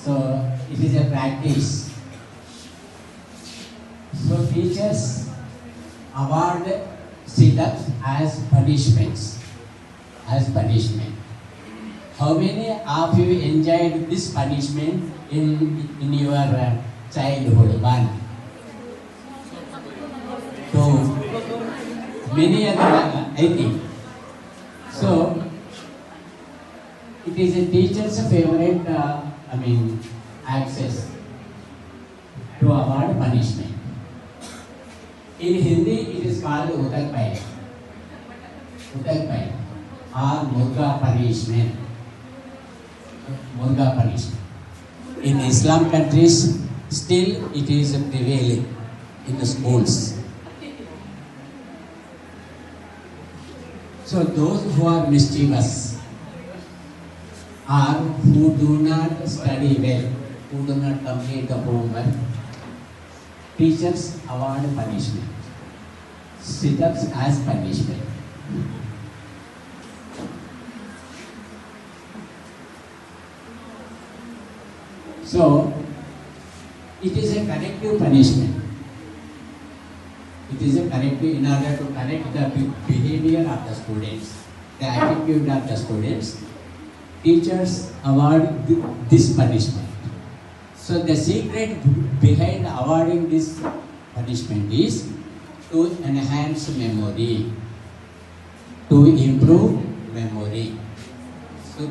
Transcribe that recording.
So it is a practice. So teachers award sit-ups as punishments. As punishment. How many of you enjoyed this punishment in your childhood? One, two, many other, I think. So it is a teacher's favorite, access to award punishment. In Hindi, it is called Utak Pai. Utak Pai or Murga punishment. Murga punishment. In Islam countries, still it is prevailing in the schools. So those who are mischievous or who do not study well, who do not complete the homework, teachers award punishment. Sit-ups as punishment. So, it is a corrective punishment. It is a corrective in order to correct the behavior of the students, the attitude of the students. Teachers award this punishment. So, the secret behind awarding this punishment is to enhance memory, to improve memory. So,